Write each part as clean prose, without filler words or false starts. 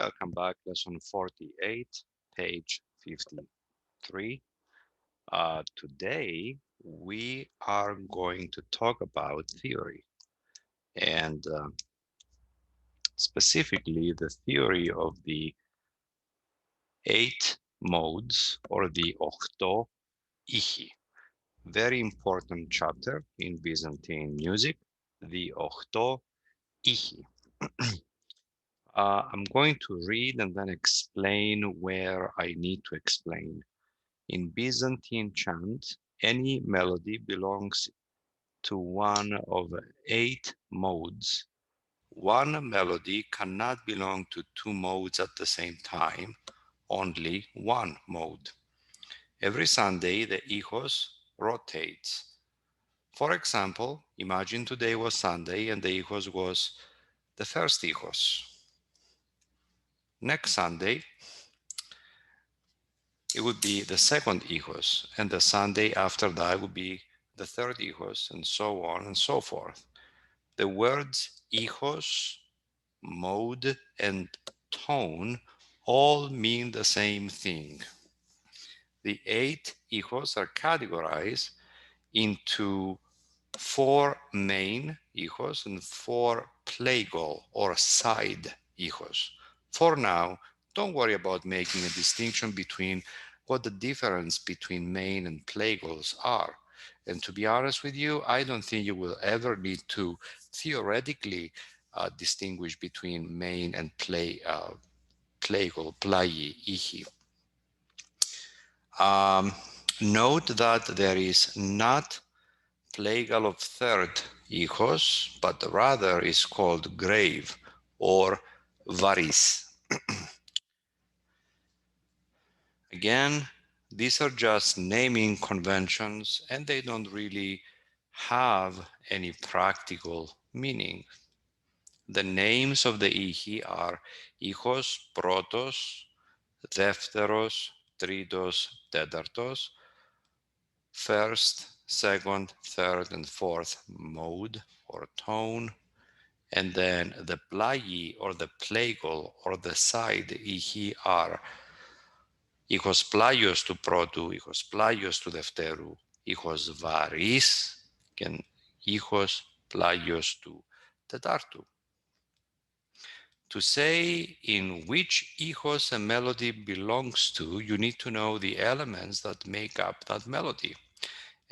Welcome back, lesson 48, page 53. Today, we are going to talk about theory and specifically the theory of the 8 modes or the ochto ichi. Very important chapter in Byzantine music, the ochto ichi. I'm going to read and then explain where I need to explain. In Byzantine chant, any melody belongs to one of 8 modes. One melody cannot belong to 2 modes at the same time, only one mode. Every Sunday, the ichos rotates. For example, imagine today was Sunday and the ichos was the first ichos. Next Sunday, it would be the second ichos, and the Sunday after that would be the third ichos, and so on and so forth. The words ichos, mode, and tone all mean the same thing. The 8 ichos are categorized into 4 main ichos and 4 plagal or side ichos. For now, don't worry about making a distinction between what the difference between main and plagals are. And to be honest with you, I don't think you will ever need to theoretically distinguish between main and plagal, plai, ichi. Note that there is not plagal of third ichos, but rather is called grave or varis. Again, these are just naming conventions and they don't really have any practical meaning. The names of the ichi are ichos protos, defteros, tritos, tetartos, first, second, third, and fourth mode or tone, and then the plai or the plagal or the side ichi are ichos plaios to protu, ichos plaios to defteru, ichos varis, and ichos plaios to tetartu. To say in which ichos a melody belongs to, you need to know the elements that make up that melody.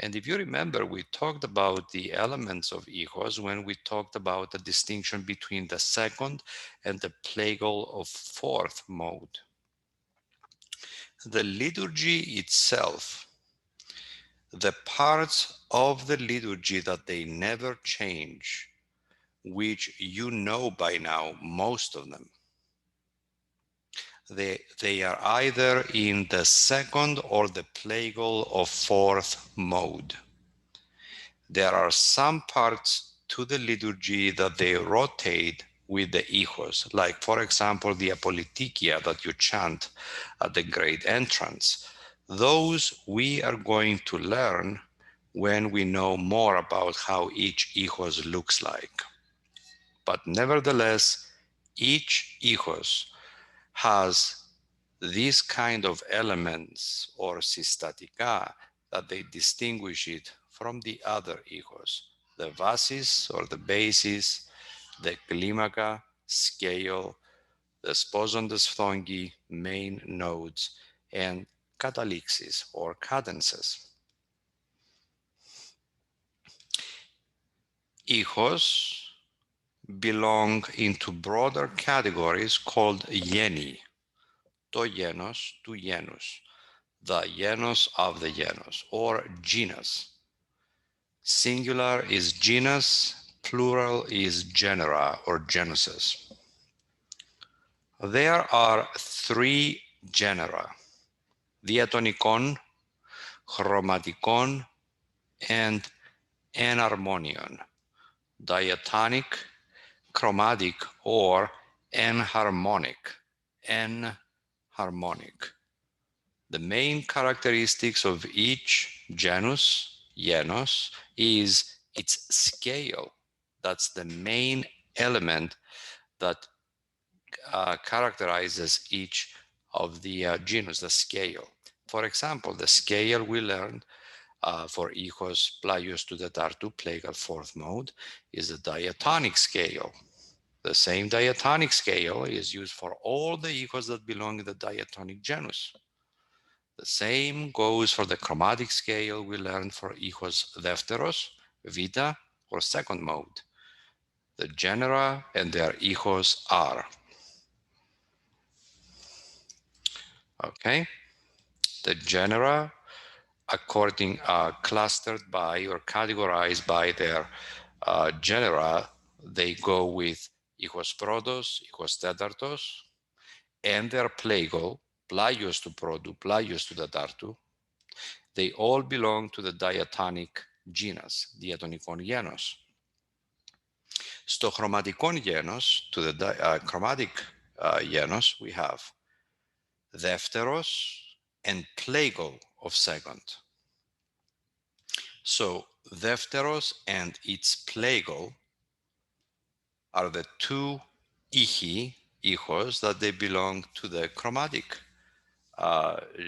And if you remember, we talked about the elements of ichos when we talked about the distinction between the second and the plagal of fourth mode. The liturgy itself, the parts of the liturgy that they never change, which you know by now, most of them, they are either in the second or the plagal of fourth mode. There are some parts to the liturgy that they rotate with the ichos, like for example the apolitikia that you chant at the great entrance. Those we are going to learn when we know more about how each ichos looks like. But nevertheless, each ichos has these kind of elements or systatika that they distinguish it from the other ichos. The vasis or the basis, the climaka, scale, the sposon diphthongi, main nodes, and catalixis or cadences. Ichos belong into broader categories called geni, to genos, to genus, the genus of the genus, or genus. Singular is genus, plural is genera or genuses. There are 3 genera, diatonikon, chromatikon, and enharmonion, diatonic, chromatic, or enharmonic. Enharmonic. The main characteristics of each genus is its scale. That's the main element that characterizes each of the genus, the scale. For example, the scale we learned for Ichthys, Plaios to the Tartu, plagal fourth mode, is a diatonic scale. The same diatonic scale is used for all the Ichthys that belong in the diatonic genus. The same goes for the chromatic scale we learned for Ichthys Defteros, Vita, or second mode. The genera and their Ichthys are. Okay, the genera clustered by or categorized by their genera, they go with Ichthys Protos, Ichthys Tetartos, and their plagal, Plaios to Protu, Plaios to the Tartu. They all belong to the diatonic genus, diatonikon genus. Στο chromatikon genus, to the chromatic genus, we have Defteros and plagal of second. So Defteros and its plagal are the two Ichthys that they belong to the chromatic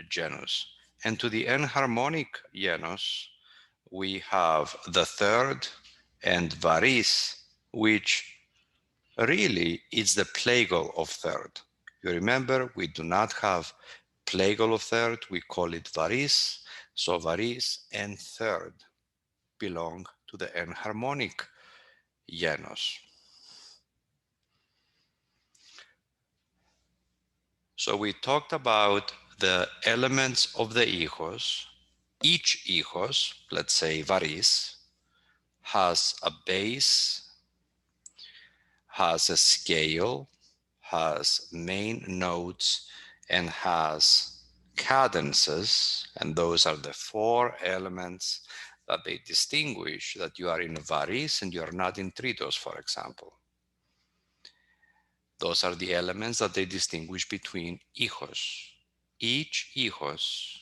genus. And to the enharmonic genus, we have the third and Varis, which really is the plagal of third. You remember, we do not have plagal of third, we call it Varis. So Varis and third belong to the enharmonic genus. So we talked about the elements of the Ichthys. Each Ichthys, let's say Varis, has a base, has a scale, has main notes, and has cadences. And those are the four elements that they distinguish that you are in Varis and you are not in Tritos, for example. Those are the elements that they distinguish between Ichthys. Each Ichthys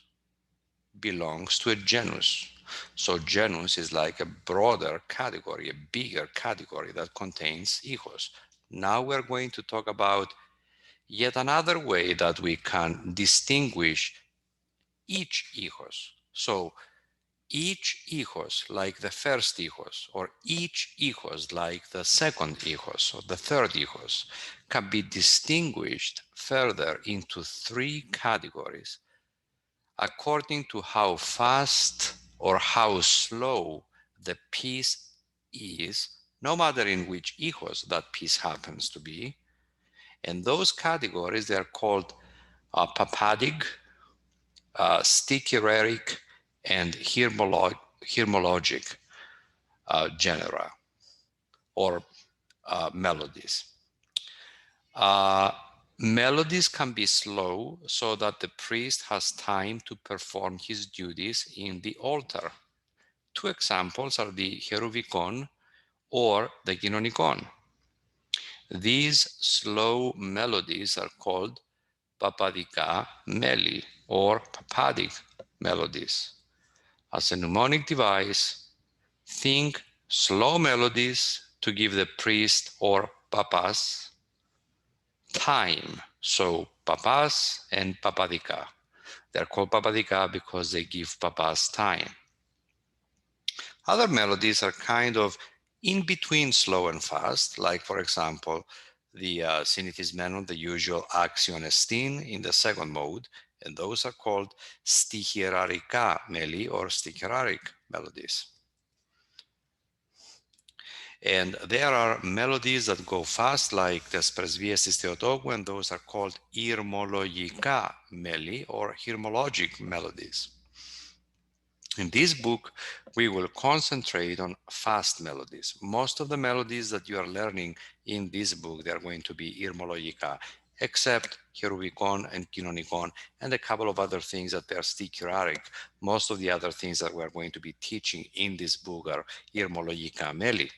belongs to a genus. So genus is like a broader category, a bigger category that contains Ichthys. Now we're going to talk about yet another way that we can distinguish each Ichthys. So each Ichthys, like the first Ichthys, or each Ichthys, like the second Ichthys, or the third Ichthys, can be distinguished further into three categories according to how fast or how slow the piece is, no matter in which Ichthys that piece happens to be. And those categories, they're called papadig, stichireric, and hymnologic genera or melodies. Melodies can be slow so that the priest has time to perform his duties in the altar. Two examples are the Cheruvicon or the Ginonikon. These slow melodies are called papadika meli or papadic melodies. As a mnemonic device, think slow melodies to give the priest or papas time. So papas and papadika. They're called papadika because they give papas time. Other melodies are kind of in between slow and fast, like for example, the Sinithismenon, the usual axion estin in the second mode, and those are called stichirarica meli or stichiraric melodies. And there are melodies that go fast, like the Presviestis Theotokou, and those are called hymnologica meli or hymnologic melodies. In this book, we will concentrate on fast melodies. Most of the melodies that you are learning in this book, they are going to be hymnologica, except Cheruvicon and Kinonikon, and a couple of other things that they are stichiraric. Most of the other things that we're going to be teaching in this book are hymnologica meli.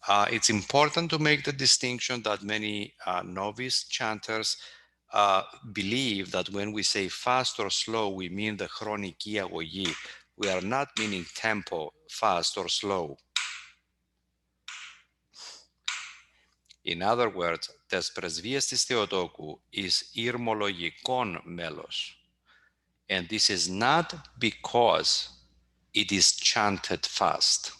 It's important to make the distinction that many novice chanters believe that when we say fast or slow, we mean the chroniki agogí. We are not meaning tempo, fast or slow. In other words, τες πρεσβείες της Θεοτόκου is ηρμολογικόν μέλος. And this is not because it is chanted fast.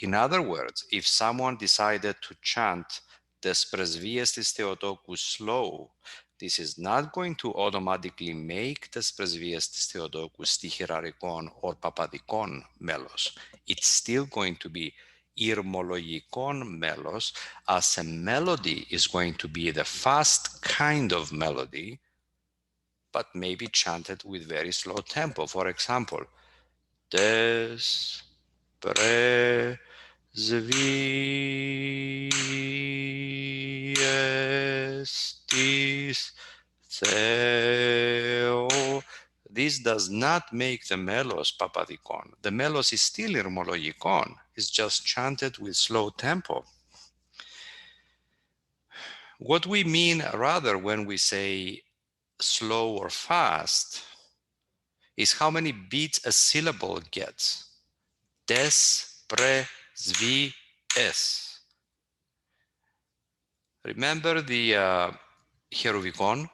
In other words, if someone decided to chant τες πρεσβείες της Θεοτόκου slow, this is not going to automatically make τες πρεσβείες της Θεοτόκου στιχηραρικόν or παπαδικόν μέλος. It's still going to be ηρμολογικόν μέλος, as a melody is going to be the fast kind of melody, but maybe chanted with very slow tempo. For example, τες πρεσβείες της Θεού. This does not make the melos papadikon. The melos is still ηρμολογικόν. It's just chanted with slow tempo. What we mean rather when we say slow or fast is how many beats a syllable gets. Τες πρεσβείες. Remember the Cheruvicon,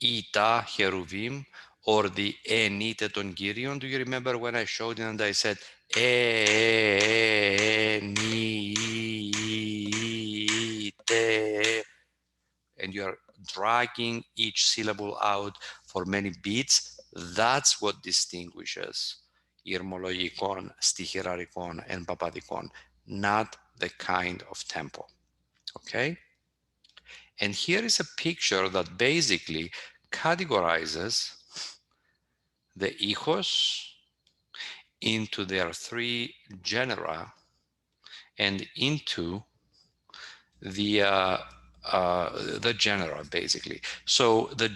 Ita Cheruvim, or the Enite ton Kyrion? Do you remember when I showed it and I said Enite, and you are dragging each syllable out for many beats? That's what distinguishes ηρμολογικόν, στιχηραρικόν, and papadikon, not the kind of tempo. Okay? And here is a picture that basically categorizes the ichos into their three genera and into the genera, basically. So the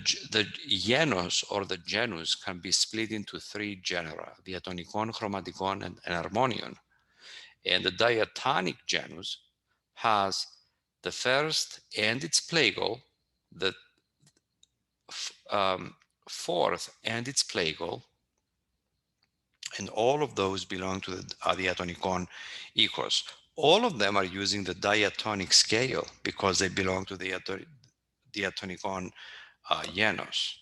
genus or the genus can be split into three genera: diatonicon, chromaticon, and harmonion. And the diatonic genus has the first and its plagal, the fourth and its plagal, and all of those belong to the diatonicon ichos. All of them are using the diatonic scale because they belong to the diatonicon genus.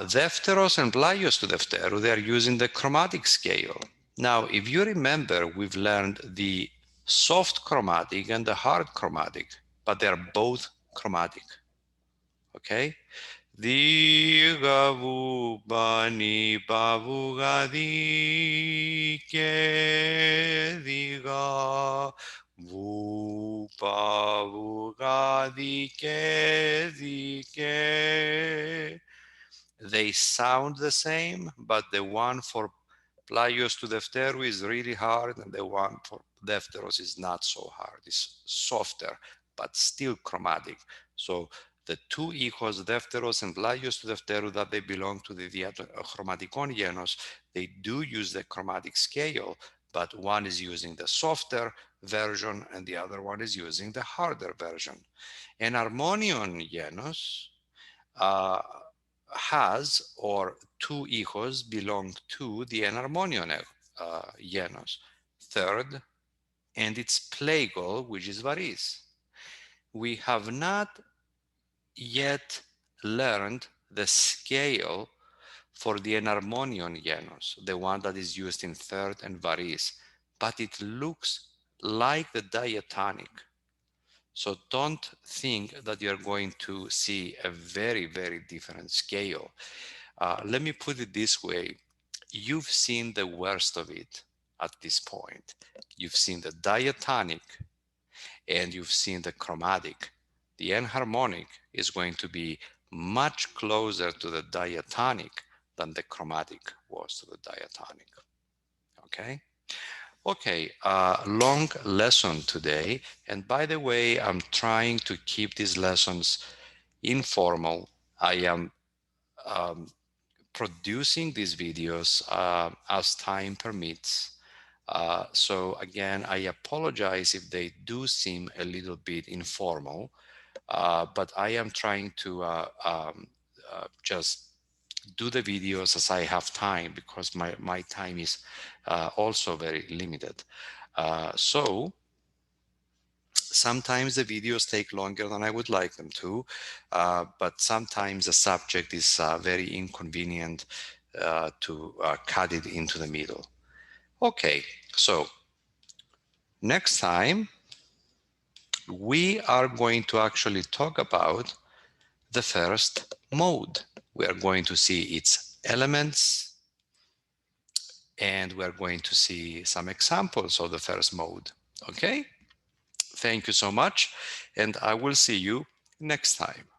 Δεύτερος and πλάγιος του δευτέρου, they are using the chromatic scale. Now, if you remember, we've learned the soft chromatic and the hard chromatic, but they are both chromatic. Okay? Διγαβου πάνι παβουγαδί και διγαβου παβουγαδί και δικέ. They sound the same, but the one for πλάγιος του δευτέρου is really hard, and the one for δεύτερος is not so hard. It's softer, but still chromatic. So the two ichos, δεύτερος and πλάγιος του δευτέρου, that they belong to the chromaticon genus, they do use the chromatic scale, but one is using the softer version and the other one is using the harder version. And harmonion genus has, or two ichos belong to the enharmonion genus, third, and its plagal, which is varis. We have not yet learned the scale for the enharmonion genus, the one that is used in third and varis, but it looks like the diatonic. So don't think that you're going to see a very, very different scale. Let me put it this way. You've seen the worst of it at this point. You've seen the diatonic and you've seen the chromatic. The enharmonic is going to be much closer to the diatonic than the chromatic was to the diatonic. Okay? Okay, long lesson today. And by the way, I'm trying to keep these lessons informal. I am producing these videos as time permits. So again, I apologize if they do seem a little bit informal, but I am trying to just do the videos as I have time, because my time is also very limited. So Sometimes the videos take longer than I would like them to, but sometimes the subject is very inconvenient to cut it into the middle. Okay, so next time we are going to actually talk about the first mode. We are going to see its elements, and we are going to see some examples of the first mode. Okay? Thank you so much, and I will see you next time.